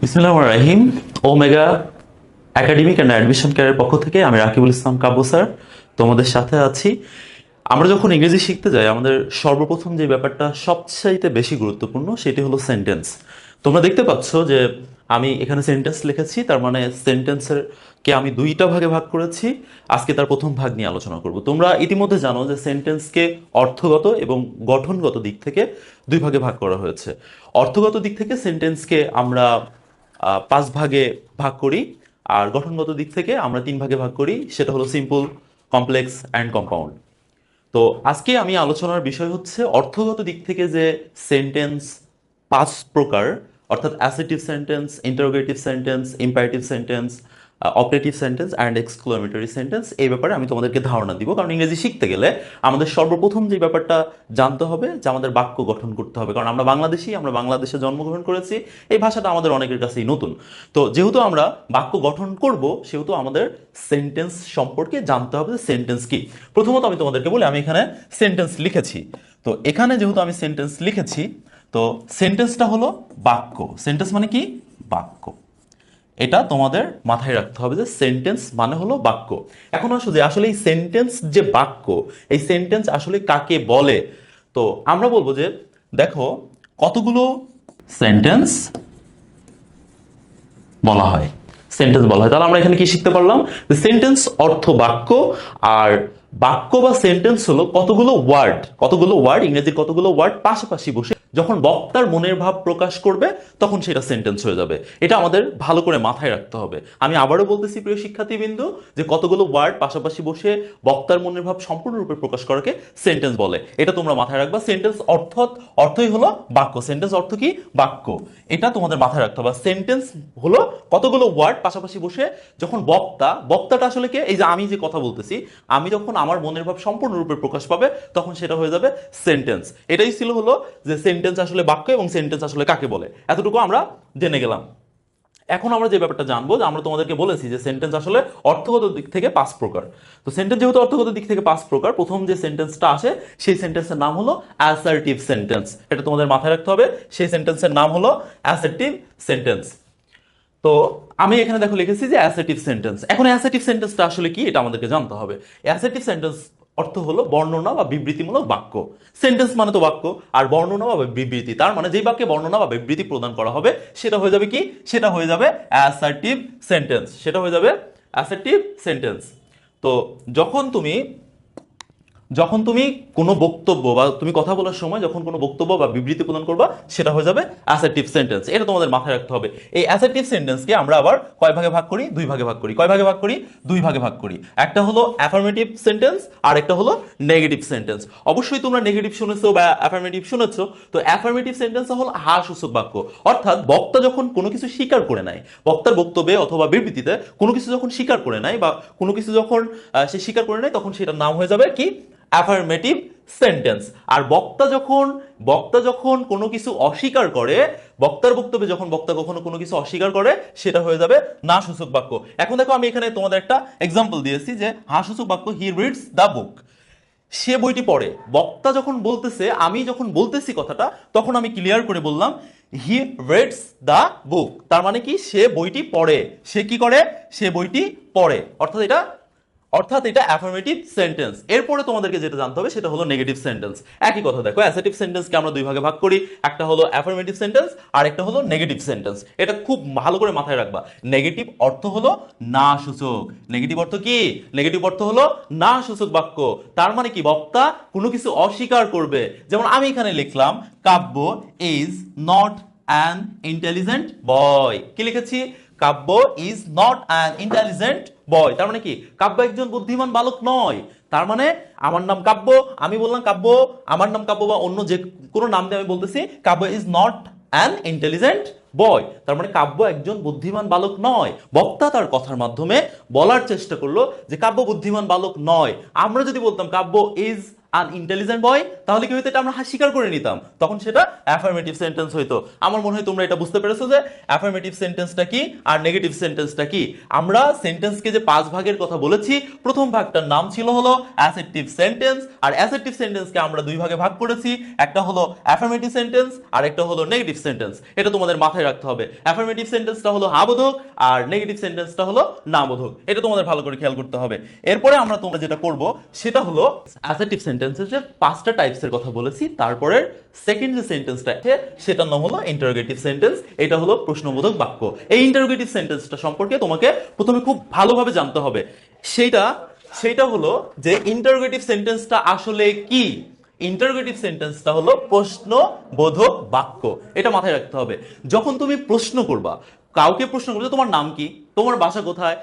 বিসমিল্লাহির রাহিম। Omega academic and admission কেয়ারের পক্ষ থেকে আমি রাকিবুল ইসলাম কাব্য স্যার তোমাদের সাথে আছি। আমরা যখন ইংরেজি শিখতে যাই আমাদের সর্বপ্রথম যে ব্যাপারটা সবচাইতে বেশি গুরুত্বপূর্ণ সেটি হলো সেন্টেন্স। তোমরা দেখতে পাচ্ছ যে আমি এখানে সেন্টেন্স লিখেছি, তার মানে সেন্টেন্সের কে আমি দুইটা ভাগে ভাগ করেছি। আজকে তার প্রথম ভাগ নিয়ে আলোচনা করব। তোমরা ইতিমধ্যে জানো যে সেন্টেন্সকে অর্থগত এবং গঠনগত দিক থেকে দুই ভাগে ভাগ করা হয়েছে। অর্থগত দিক থেকে সেন্টেন্সকে আমরা পাঁচ ভাগে ভাগ করি, আর গঠনগত দিক থেকে আমরা তিন ভাগে ভাগ করি, সেটা হলো সিম্পল, কমপ্লেক্স অ্যান্ড কম্পাউন্ড। তো আজকে আমি আলোচনার বিষয় হচ্ছে অর্থগত দিক থেকে যে সেন্টেন্স পাঁচ প্রকার, অর্থাৎ assertive sentence, interrogative sentence, imperative sentence, operative sentence and exclamatory sentence, এই ব্যাপারে আমি তোমাদেরকে ধারণা দিব। কারণ ইংরেজি শিখতে গেলে আমাদের সর্বপ্রথম যে ব্যাপারটা জানতে হবে যে আমাদের বাক্য গঠন করতে হবে। কারণ আমরা বাংলাদেশি, আমরা বাংলাদেশে জন্মগ্রহণ করেছি, এই ভাষাটা আমাদের অনেকের কাছেই নতুন। তো যেহেতু আমরা বাক্য গঠন করব, সেহেতু আমাদের সেন্টেন্স সম্পর্কে জানতে হবে যে সেন্টেন্স কি। প্রথমত আমি তোমাদেরকে বলি, আমি এখানে সেন্টেন্স লিখেছি। তো এখানে যেহেতু আমি সেন্টেন্স লিখেছি, তো সেন্টেন্সটা হলো বাক্য। সেন্টেন্স মানে কি? বাক্য। এটা তোমাদের মাথায় রাখতে হবে যে সেন্টেন্স মানে হলো বাক্য। এখন আসো যে আসলে এই সেন্টেন্স যে বাক্য, এই সেন্টেন্স আসলে কাকে বলে। তো আমরা বলবো যে দেখো কতগুলো সেন্টেন্স বলা হয়, সেন্টেন্স বলা হয়। তাহলে আমরা এখানে কি শিখতে পারলাম? যে সেন্টেন্স অর্থ বাক্য, আর বাক্য বা সেন্টেন্স হলো কতগুলো ওয়ার্ড, কতগুলো ওয়ার্ড, ইংরেজির কতগুলো ওয়ার্ড পাশাপাশি বসে যখন বক্তার মনের ভাব প্রকাশ করবে তখন সেটা সেন্টেন্স হয়ে যাবে। এটা আমাদের ভালো করে মাথায় রাখতে হবে। আমি আবারও বলতেছি প্রিয় শিক্ষার্থীবৃন্দু, যে কতগুলো ওয়ার্ড পাশাপাশি বসে বক্তার মনের ভাব সম্পূর্ণরূপে প্রকাশ করাকে সেন্টেন্স বলে। এটা তোমরা মাথায় রাখবা। সেন্টেন্স অর্থই হলো বাক্য। সেন্টেন্স অর্থ কি? বাক্য। এটা তোমাদের মাথায় রাখতে হবে। সেন্টেন্স হলো কতগুলো ওয়ার্ড পাশাপাশি বসে যখন বক্তাটা আসলে কে? এই যে আমি যে কথা বলতেছি, আমি যখন আমার মনের ভাব সম্পূর্ণরূপে প্রকাশ পাবে তখন সেটা হয়ে যাবে সেন্টেন্স। এটাই ছিল হলো যে সেন্টেন্স আসলে বাক্য এবং সেন্টেন্স আসলে কাকে বলে। এতটুকু আমরা জেনে গেলাম। এখন আমরা যে ব্যাপারটা জানবো, যে আমরা তোমাদেরকে বলেছি যে সেন্টেন্স আসলে অর্থগত দিক থেকে পাঁচ প্রকার। তো সেন্টেন্স যেহেতু অর্থগত দিক থেকে পাঁচ প্রকার, প্রথম যে সেন্টেন্সটা আসে সেই সেন্টেন্সের নাম হলো অ্যাসার্টিভ সেন্টেন্স। এটা তোমাদের মাথায় রাখতে হবে। সেই সেন্টেন্সের নাম হলো অ্যাসার্টিভ সেন্টেন্স। তো আমি এখানে দেখো লিখেছি যে অ্যাসার্টিভ সেন্টেন্স। এখন অ্যাসার্টিভ সেন্টেন্সটা আসলে কি এটা আমাদেরকে জানতে হবে। অ্যাসার্টিভ সেন্টেন্স অর্থ হলো বর্ণনা বা বিবৃতিমূলক বাক্য। সেন্টেন্স মানে তো বাক্য, আর বর্ণনা বা বিবৃতি, তার মানে যেই বাক্যে বর্ণনা বা বিবৃতি প্রদান করা হবে সেটা হয়ে যাবে কি? সেটা হয়ে যাবে অ্যাসার্টিভ সেন্টেন্স। সেটা হয়ে যাবে অ্যাসার্টিভ সেন্টেন্স। তো যখন তুমি যখন তুমি কোনো বক্তব্য বা তুমি কথা বলার সময় যখন কোনো বক্তব্য বা বিবৃতি প্রদান করবা সেটা হয়ে যাবে অ্যাসার্টিভ সেন্টেন্স। এটা তোমাদের মাথায় রাখতে হবে। এই অ্যাসার্টিভ সেন্টেন্সকে আমরা আবার কয় ভাগে ভাগ করি? দুই ভাগে ভাগ করি। কয় ভাগে ভাগ করি? দুই ভাগে ভাগ করি। একটা হলো অ্যাফার্মেটিভ সেন্টেন্স আর একটা হলো নেগেটিভ সেন্টেন্স। অবশ্যই তোমরা নেগেটিভ শুনেছো বা অ্যাফার্মেটিভ শুনেছো। তো অ্যাফার্মেটিভ সেন্টেন্স হলো হ্যাঁ সূচক বাক্য, অর্থাৎ বক্তা যখন কোনো কিছু স্বীকার করে নেয়, বক্তার বক্তব্যে অথবা বিবৃতিতে কোনো কিছু যখন স্বীকার করে নেয় বা কোনো কিছু যখন সে স্বীকার করে নেয় তখন সেটার নাম হয়ে যাবে কি? Affirmative sentence. আর বক্তা যখন কোনো কিছু অস্বীকার করে, বক্তার বক্তব্যে যখন বক্তা কখনো কোনো কিছু অস্বীকার করে সেটা হয়ে যাবে না সূচক বাক্য। এখন দেখো আমি এখানে তোমাদের একটা এক্সাম্পল দিয়েছি যে হ্যাঁ সূচক বাক্য, হি রিডস দ্য বুক। সে বইটি পড়ে। বক্তা যখন বলতেছে, আমি যখন বলতেছি কথাটা, তখন আমি ক্লিয়ার করে বললাম হি রিডস দ্য বুক। তার মানে কি? সে বইটি পড়ে। সে কি করে? সে বইটি পড়ে। অর্থাৎ এটা অ্যাফার্মেটিভ সেন্টেন্স। এরপরে তোমাদেরকে যেটা জানতে হবে সেটা হলো নেগেটিভ সেন্টেন্স। একই কথা দেখো, অ্যাসার্টিভ সেন্টেন্সকে আমরা দুই ভাগে ভাগ করি। একটা হলো অ্যাফার্মেটিভ সেন্টেন্স আর একটা হলো নেগেটিভ সেন্টেন্স। এটা খুব ভালো করে মাথায় রাখবা। নেগেটিভ অর্থ হলো না সূচক। নেগেটিভ অর্থ কি? নেগেটিভ অর্থ হলো না সূচক বাক্য। তার মানে কি? বক্তা কোনো কিছু অস্বীকার করবে। যেমন আমি এখানে লিখলাম Kabya is not an intelligent boy. কি লিখেছি? Kabya is not an intelligent boy. তার মানে কি? কাব্য একজন বুদ্ধিমান বালক নয়। তার মানে আমার নাম কাব্য, আমি বললাম কাব্য, আমার নাম কাব্য বা অন্য যে কোনো নাম দিয়ে আমি বলতেছি Kabya is not an intelligent boy. তার মানে কাব্য একজন বুদ্ধিমান বালক নয়। বক্তা তার কথার মাধ্যমে বলার চেষ্টা করলো যে কাব্য বুদ্ধিমান বালক নয়। আমরা যদি বলতাম কাব্য ইজ আনইন্টেলিজেন্ট বয়, তাহলে কি হইতো, এটা আমরা স্বীকার করে নিতাম, তখন সেটা অ্যাফার্মেটিভ সেন্টেন্স হইতো। আমার মনে হয় তোমরা এটা বুঝতে পেরেছো যে অ্যাফার্মেটিভ সেন্টেন্সটা কি আর নেগেটিভ সেন্টেন্সটা কি। আমরা সেন্টেন্সকে যে 5 ভাগের কথা বলেছি, প্রথম ভাগটার নাম ছিল হলো অ্যাসেরটিভ সেন্টেন্স, আর অ্যাসেরটিভ সেন্টেন্সকে আমরা 2 ভাগে ভাগ করেছি, একটা হলো অ্যাফার্মেটিভ সেন্টেন্স আর একটা হলো নেগেটিভ সেন্টেন্স। এটা তোমাদের মাথায় রাখতে হবে। অ্যাফার্মেটিভ সেন্টেন্সটা হলো হ্যাঁ বোধক আর নেগেটিভ সেন্টেন্সটা হলো না বোধক, এটা তোমাদের ভালো করে খেয়াল করতে হবে। এরপরে আমরা তোমরা যেটা করব সেটা হলো অ্যাসেরটিভ সেন্টেন্সের যে 5টা টাইপসের কথা বলেছি, তারপরে সেকেন্ড যে সেন্টেন্সটা আছে সেটার নাম হলো ইন্টারোগেটিভ সেন্টেন্স, এটা হলো প্রশ্নবোধক বাক্য। এই ইন্টারোগেটিভ সেন্টেন্সটা সম্পর্কে তোমাকে প্রথমে খুব ভালোভাবে জানতে হবে। সেটা হলো যে ইন্টারোগেটিভ সেন্টেন্সটা আসলে কি। ইন্টারোগেটিভ সেন্টেন্সটা হলো প্রশ্নবোধক বাক্য, এটা মাথায় রাখতে হবে। যখন তুমি প্রশ্ন করবা, কাউকে প্রশ্ন করবে, তোমার নাম কি, তোমার বাসা কোথায়,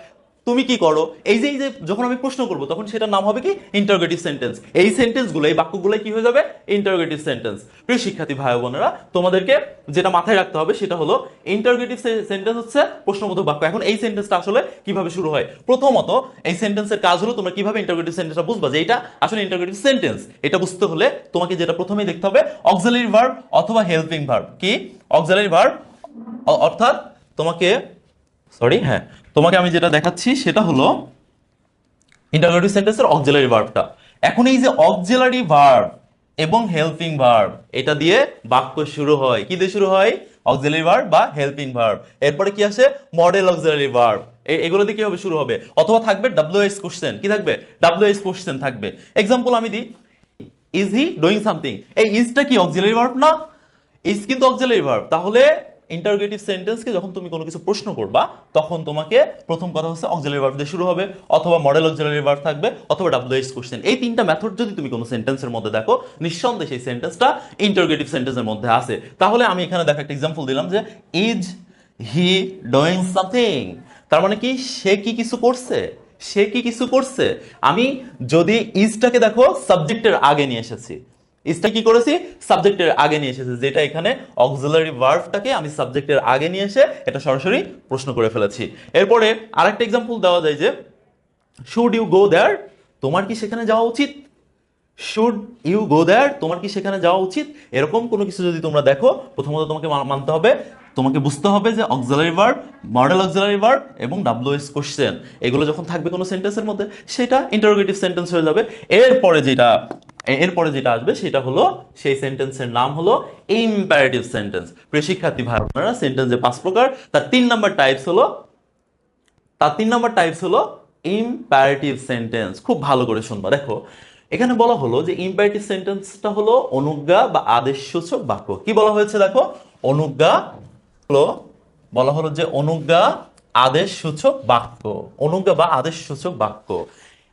তুমি কি করো, এই যে যখন আমি প্রশ্ন করব তখন সেটার নাম হবে কি ইন্টারোগেটিভ সেন্টেন্স। এই সেন্টেন্সগুলো, এই বাক্যগুলো কি হয়ে যাবে ইন্টারোগেটিভ সেন্টেন্স। প্রিয় শিক্ষার্থী ভাই বোনেরা, তোমাদেরকে যেটা মাথায় রাখতে হবে সেটা হলো ইন্টারোগেটিভ সেন্টেন্স হচ্ছে প্রশ্নবোধক বাক্য। এখন এই সেন্টেন্সটা আসলে কিভাবে শুরু হয়, প্রথমত এই সেন্টেন্সের কাজ হলো তোমরা কিভাবে ইন্টারোগেটিভ সেন্টেন্সটা বুঝবা যে এটা আসলে ইন্টারোগেটিভ সেন্টেন্স। এটা বুঝতে হলে তোমাকে যেটা প্রথমেই দেখতে হবে অক্সিলারি ভার্ব অথবা হেল্পিং ভার্ব। কি অক্সিলারি ভার্ব, অর্থাৎ তোমাকে আমি যেটা দেখাচ্ছি সেটা হলো ইন্টারোগেটিভ সেন্টেন্সের অক্সিলারি ভার্বটা। এখন এই যে অক্সিলারি ভার্ব এবং হেল্পিং ভার্ব, এটা দিয়ে বাক্য শুরু হয়। কি দিয়ে শুরু হয়, অক্সিলারি ভার্ব বা হেল্পিং ভার্ব। এরপরে কি আসে মডেল অক্সিলারি ভার্ব, এগুলো দিয়ে কি হবে শুরু হবে, অথবা থাকবে ডব্লিউএইচ কোশ্চেন। কি থাকবে, ডব্লিউএইচ কোশ্চেন থাকবে। এক্সাম্পল আমি দিই, ইজ হি ডুইং সামথিং, এই ইজটা কি অক্সিলারি ভার্ব না, ইজ কিন্তু অক্সিলারি ভার্ব। তাহলে ইন্টারোগেটিভ সেন্টেন্সকে যখন তুমি কোনো কিছু প্রশ্ন করবা তখন তোমাকে প্রথম কথা হচ্ছে অক্সিলারি ভার্ব দিয়ে শুরু হবে, অথবা মডেল অক্সিলারি ভার্ব থাকবে, অথবা ডব্লিউএইচ কোশ্চেন। এই 3টা মেথড যদি তুমি কোনো সেন্টেন্সের মধ্যে দেখো, নিঃসন্দেহে সেই সেন্টেন্সটা ইন্টারোগেটিভ সেন্টেন্সের মধ্যে আছে। তাহলে আমি এখানে দেখো একটা এক্সাম্পল দিলাম যে ইজ হি ডুইং সামথিং, তার মানে কি সে কি কিছু করছে, সে কি কিছু করছে। আমি যদি ইজটাকে দেখো সাবজেক্টের আগে নিয়ে এসেছি, ইজটা কি করেছি সাবজেক্টের আগে নিয়ে এসেছি, যেটা এখানে অক্সিলারি ভার্বটাকে আমি সাবজেক্টের আগে নিয়ে এসে এটা সরাসরি প্রশ্ন করে ফেলেছি। এরপরে আরেকটা এক্সাম্পল দেওয়া যায় যে শুড ইউ গো দেয়ার, তোমার কি সেখানে যাওয়া উচিত, শুড ইউ গো দেয়ার, তোমার কি সেখানে যাওয়া উচিত। এরকম কোনো কিছু যদি তোমরা দেখো, প্রথমত তোমাকে মানতে হবে, তোমাকে বুঝতে হবে যে auxiliary verb, modal auxiliary verb এবং ডব্লিউএইচ কোশ্চেন এগুলো যখন থাকবে কোনো সেন্টেন্সের মধ্যে সেটা ইন্টারোগেটিভ সেন্টেন্স হয়ে যাবে। এরপরে যেটা আসবে সেটা হলো সেই সেন্টেন্সের নাম হলো ইম্পারেটিভ সেন্টেন্স। প্রিয় শিক্ষার্থী ভাই বোনেরা, সেন্টেন্স যে 5 প্রকার, তার 3 নাম্বার টাইপস হলো ইম্পারেটিভ সেন্টেন্স। খুব ভালো করে শুনবা। দেখো এখানে বলা হলো যে ইম্পারেটিভ সেন্টেন্সটা হলো অনুজ্ঞা বা আদেশসূচক বাক্য। কি বলা হয়েছে দেখো, অনুজ্ঞা হলো, বলা হলো যে অনুজ্ঞা আদেশসূচক বাক্য, অনুজ্ঞা বা আদেশসূচক বাক্য।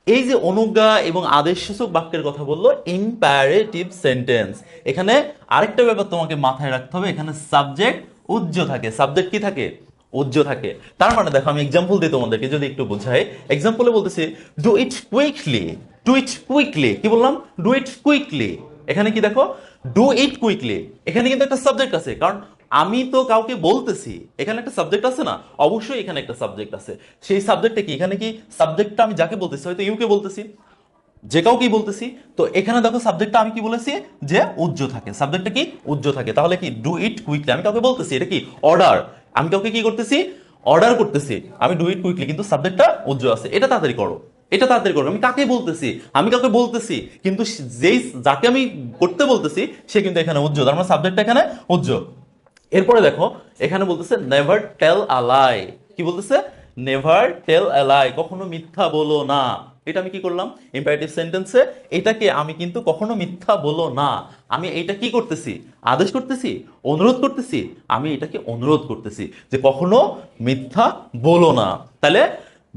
এই যে অনুজ্ঞা এবং আদেশসূচক বাক্যের কথা বললো ইম্পারেটিভ সেন্টেন্স, এখানে আরেকটা ব্যাপার তোমাকে মাথায় রাখতে হবে, এখানে সাবজেক্ট উজ্জ থাকে। সাবজেক্ট কি থাকে, উজ্জ থাকে। তার মানে দেখো আমি এক্সাম্পল দিই তোমাদেরকে, যদি একটু বোঝাই। এক্সাম্পলে বলতেছি do it quickly, do it quickly. কি বললাম, ডু ইট কুইকলি। এখানে কি দেখো ডু ইট কুইকলি, এখানে কিন্তু একটা সাবজেক্ট আছে, কারণ আমি তো কাউকে বলতেছি, এখানে একটা সাবজেক্ট আছে না, অবশ্যই এখানে একটা সাবজেক্ট আছে। সেই সাবজেক্টটা কি, এখানে কি সাবজেক্টটা আমি যাকে বলতেছি, হয়তো ইউকে বলতেছি, যে কাউকেই বলতেছি, তো এখানে দেখো সাবজেক্টটা আমি কি বলেছি যে উজ্জ থাকে, সাবজেক্টটা কি উজ্জ থাকে। তাহলে কি ডু ইট কুইকলি, আমি কাউকে বলতেছি, এটা কি অর্ডার, আমি কাউকে কি করতেছি অর্ডার করতেছি, আমি ডু ইট কুইকলি, কিন্তু সাবজেক্টটা উজ্জ আছে, এটা তাড়াতাড়ি করো, এটা তাড়াতাড়ি করো। আমি কাকে বলতেছি, আমি কাউকে বলতেছি, কিন্তু যেই যাকে আমি করতে বলতেছি সে কিন্তু এখানে উজ্জ, তার মানে সাবজেক্টটা এখানে উজ্জ। এরপরে দেখো এখানে বলতেছে নেভার টেল আ লাই। কি বলতেছে, নেভার টেল আ লাই, কখনো মিথ্যা বলো না। এটা আমি কি করলাম ইম্পারেটিভ সেন্টেন্সে, এটাকে আমি কিন্তু কখনো মিথ্যা বলো না, আমি এটা কি করতেছি, আদেশ করতেছি, অনুরোধ করতেছি, আমি এটাকে অনুরোধ করতেছি যে কখনো মিথ্যা বলো না। তাহলে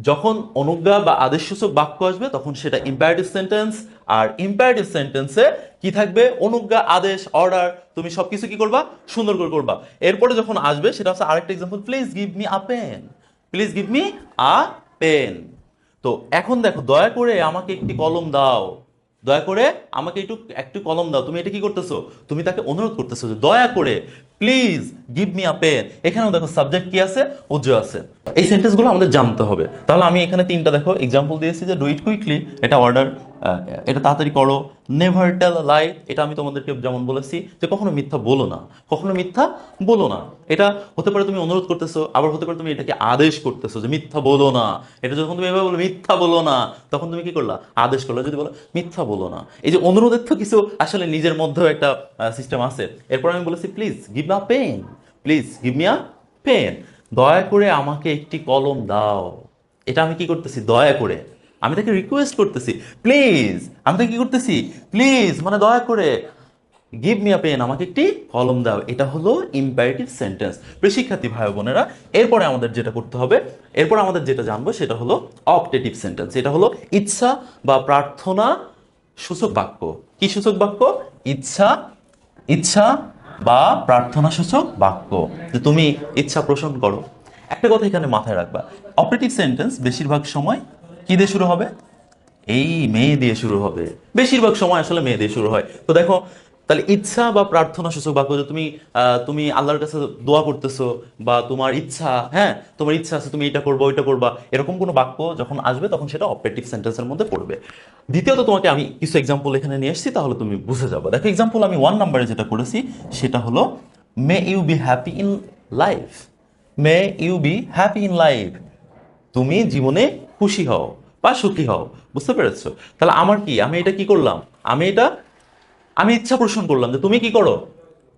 যখন অনুজ্ঞা বা আদেশসূচক বাক্য আসবে তখন সেটা ইম্পারেটিভ সেন্টেন্স। আর ইম্পারেটিভ সেন্টেন্সে কি থাকবে, অনুজ্ঞা, আদেশ, অর্ডার, তুমি সবকিছু কি করবা, সুন্দর করে করবা। এরপরে যখন আসবে সেটা হচ্ছে আরেকটা example, please give me a pen, please give me a pen. তো এখন দেখো, দয়া করে আমাকে একটি কলম দাও, দয়া করে আমাকে একটু কলম দাও। তুমি এটা কি করতেছো, তুমি তাকে অনুরোধ করতেছো যে দয়া করে please give me a pen. এখানেও দেখো সাবজেক্ট কি আছে, উজ্জ আছে। এই সেন্টেন্সগুলো আমাদের জানতে হবে। তাহলে আমি এখানে 3টা দেখো এক্সাম্পল দিয়েছি যে ডু ইট কুইকলি, এটা অর্ডার, এটা তাড়াতাড়ি করো। নেভার টেল আ লাই, এটা আমি তোমাদেরকে যেমন বলেছি যে কখনো মিথ্যা বলো না, কখনো মিথ্যা বলো না। এটা হতে পারে তুমি অনুরোধ করতেছো, আবার হতে পারে তুমি এটাকে আদেশ করতেছো যে মিথ্যা বলো না। এটা যখন তুমি এভাবে বলো মিথ্যা বলো না, তখন তুমি কি করলা, আদেশ করলা। যদি বলো মিথ্যা বলো না, এই যে অনুরোধের তো কিছু আসলে নিজের মধ্যেও একটা সিস্টেম আছে। এরপর আমি বলেছি please give me a pen, please give me a pen, দয়া করে আমাকে একটি কলম দাও। এটা আমি কি করতেছি, দয়া করে আমি তাকে রিকোয়েস্ট করতেছি, প্লিজ আমি তাকে কি করতেছি, প্লিজ মানে দয়া করে, গিভ মি আ পেন, আমাকে একটি কলম দাও। এটা হলো ইম্পারেটিভ সেন্টেন্স। প্রিয় শিক্ষার্থী ভাই বোনেরা, এরপরে আমাদের যেটা করতে হবে, এরপর আমাদের যেটা জানবো সেটা হলো অপটেটিভ সেন্টেন্স। এটা হলো ইচ্ছা বা প্রার্থনা সূচক বাক্য। কি সূচক বাক্য? ইচ্ছা, ইচ্ছা বা প্রার্থনা সূচক বাক্য, যে তুমি ইচ্ছা পোষণ করো। একটা কথা এখানে মাথায় রাখবা, অপারেটিভ সেন্টেন্স বেশিরভাগ সময় কি দিয়ে শুরু হবে, এই মেয়ে দিয়ে শুরু হবে। বেশিরভাগ সময় আসলে মেয়ে দিয়ে শুরু হয়। তো দেখো, তাহলে ইচ্ছা বা প্রার্থনা সূচক বাক্য, যে তুমি তুমি আল্লাহর কাছে দোয়া করতেছো, বা তোমার ইচ্ছা, হ্যাঁ তোমার ইচ্ছা আছে তুমি এটা করবা ওইটা করবা, এরকম কোনো বাক্য যখন আসবে তখন সেটা অপারেটিভ সেন্টেন্সের মধ্যে পড়বে। দ্বিতীয়ত তোমাকে আমি কিছু এক্সাম্পল এখানে নিয়ে এসেছি, তাহলে তুমি বুঝে যাবে। দেখো এক্সাম্পল আমি 1 নম্বরে যেটা করেছি সেটা হলো may you be happy in life, may you be happy in life, তুমি জীবনে খুশি হও বা সুখী হও। বুঝতে পেরেছো? তাহলে আমার কি, আমি এটা কি করলাম, আমি এটা আমি ইচ্ছা পোষণ করলাম যে তুমি কি করো,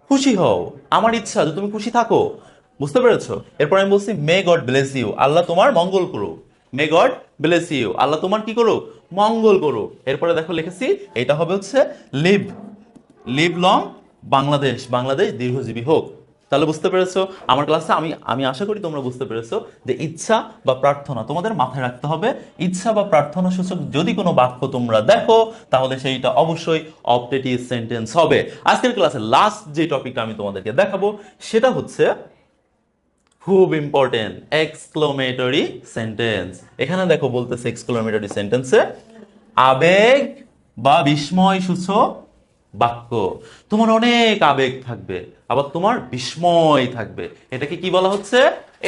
খুশি হও, আমার ইচ্ছা যে তুমি খুশি থাকো। বুঝতে পেরেছো? এরপর আমি বলছি মে গড ব্লেস ইউ, আল্লাহ তোমার মঙ্গল করুক। মে গড ব্লেস ইউ, আল্লাহ তোমার কি করুক, মঙ্গল করুক। এরপরে দেখো লিখেছি এটা হবে হচ্ছে live, live long Bangladesh, Bangladesh দীর্ঘজীবী হোক। তাহলে বুঝতে পেরেছো আমার ক্লাসে, আমি আমি আশা করি তোমরা বুঝতে পেরেছো যে ইচ্ছা বা প্রার্থনা তোমাদের মাথায় রাখতে হবে। ইচ্ছা বা প্রার্থনা সূচক যদি কোনো বাক্য তোমরা দেখো, তাহলে সেইটা অবশ্যই অপটেটিভ সেন্টেন্স হবে। আজকের ক্লাসে লাস্ট যে টপিকটা আমি তোমাদেরকে দেখাবো সেটা হচ্ছে খুব ইম্পর্টেন্ট, এক্সক্লেমেটরি সেন্টেন্স। এখানে দেখো বলতেছে এক্সক্লেমেটরি সেন্টেন্সে আবেগ বা বিস্ময় সূচক বাক্য। তোমার অনেক আবেগ থাকবে, আবার তোমার বিস্ময় থাকবে। এটাকে কি বলা হচ্ছে,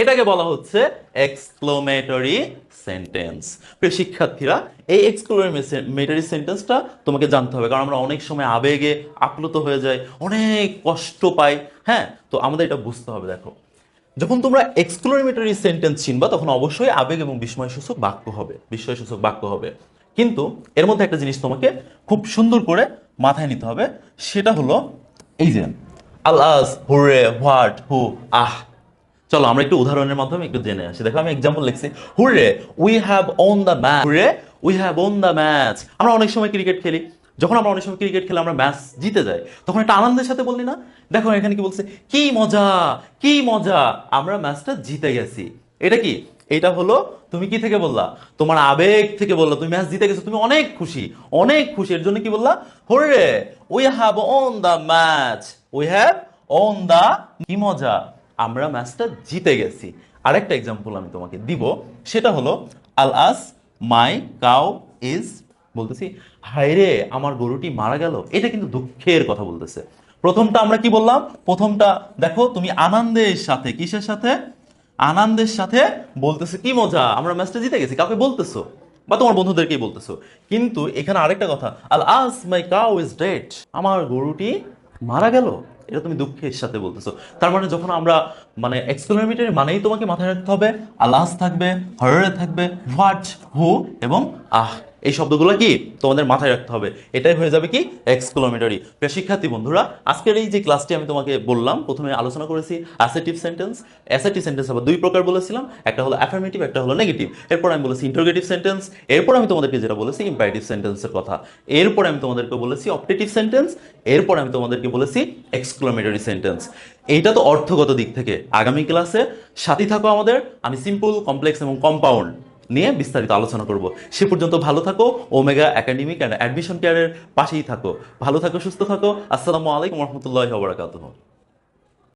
এটাকে বলা হচ্ছে এক্সক্লেমেটরি সেন্টেন্স। প্রিয় শিক্ষার্থীরা, এই এক্সক্লেমেটরি সেন্টেন্সটা তোমাকে জানতে হবে, কারণ আমরা অনেক সময় আবেগে আপ্লুত হয়ে যাই, অনেক কষ্ট পাই। হ্যাঁ, তো আমাদের এটা বুঝতে হবে। দেখো, যখন তোমরা এক্সক্লেমেটরি সেন্টেন্স চিনবা তখন অবশ্যই আবেগ এবং বিস্ময়সূচক বাক্য হবে, বিস্ময়সূচক বাক্য হবে। কিন্তু এর মধ্যে একটা জিনিস তোমাকে খুব সুন্দর করে মাথায় নিতে হবে, সেটা হলো এই যে আলাস, হুরে, হোয়াট, হু, আহ। চলো আমরা একটু উদাহরণের মাধ্যমে একটু জেনে আসি। দেখো আমি এক্সাম্পল লিখছি, hurray we have won the match, hurray we have won the match. আমরা অনেক সময় ক্রিকেট খেলি, যখন আমরা অনেক সময় ক্রিকেট খেলে আমরা ম্যাচ জিতে যাই, তখন একটা আনন্দের সাথে বললি না, দেখো এখানে কি বলছে, কি মজা, কি মজা, আমরা ম্যাচটা জিতে গেছি। এটা কি, এটা হলো তুমি কি থেকে বললা, তোমার আবেগ থেকে বললা, তুমি ম্যাচ জিতে গেছো, তুমি অনেক খুশি, অনেক খুশি। এর জন্য কি বললা, hurray we have won the match, we have won the, কি মজা, আমরা ম্যাচটা জিতে গেছি। আরেকটা এক্সাম্পল আমি তোমাকে দিব, সেটা হলো আল আস মাই কাউ ইজ, বলতেছি হায়রে আমার গরুটি মারা গেল। এটা কিন্তু দুঃখের কথা বলতেছে। প্রথমটা আমরা কি বললাম, প্রথমটা দেখো তুমি আনন্দের সাথে, কিসের সাথে, আনন্দের সাথে বলতেছে কি মজা আমরা ম্যাচটা জিতে গেছি, কাউকে বলতেছো বা তোমার বন্ধুদেরকেই বলতেছো। কিন্তু এখানে আরেকটা কথা, আল আস মাই কাউ ইজ ডেড, আমার গরুটি মারা গেল, এটা তুমি দুঃখের সাথে বলতেছো। তার মানে যখন আমরা মানে এক্সক্লেমেটরি মানেই তোমাকে মাথায় রাখতে হবে আলাস থাকবে, হরে থাকবে, হোয়াট, হু এবং আহ, এই শব্দগুলো কি তোমাদের মাথায় রাখতে হবে। এটাই হয়ে যাবে কি এক্সক্লেমেটরি। প্রিয় শিক্ষার্থী বন্ধুরা, আজকের এই যে ক্লাসটি আমি তোমাকে বললাম, প্রথমে আলোচনা করেছি অ্যাসার্টিভ সেন্টেন্স। অ্যাসার্টিভ সেন্টেন্স আবার দুই প্রকার বলেছিলাম, একটা হলো অ্যাফার্মেটিভ, একটা হলো নেগেটিভ। এরপর আমি বলেছি ইন্টারোগেটিভ সেন্টেন্স, এরপর আমি তোমাদেরকে যেটা বলেছি ইম্পারেটিভ সেন্টেন্সের কথা, এরপর আমি তোমাদেরকে বলেছি অপটেটিভ সেন্টেন্স, এরপর আমি তোমাদেরকে বলেছি এক্সক্লেমেটরি সেন্টেন্স। এইটা তো অর্থগত দিক থেকে। আগামী ক্লাসে সাথী থাকো আমাদের, আমি সিম্পল, কমপ্লেক্স এবং কম্পাউন্ড নিয়ে বিস্তারিত আলোচনা করব। সে পর্যন্ত ভালো থাকো, ওমেগা একাডেমিক অ্যান্ড অ্যাডমিশন কেয়ারের পাশেই থাকো। ভালো থাকো, সুস্থ থাকো। আসসালামু আলাইকুম রহমতুল্লাহি ওয়া বারাকাতুহু।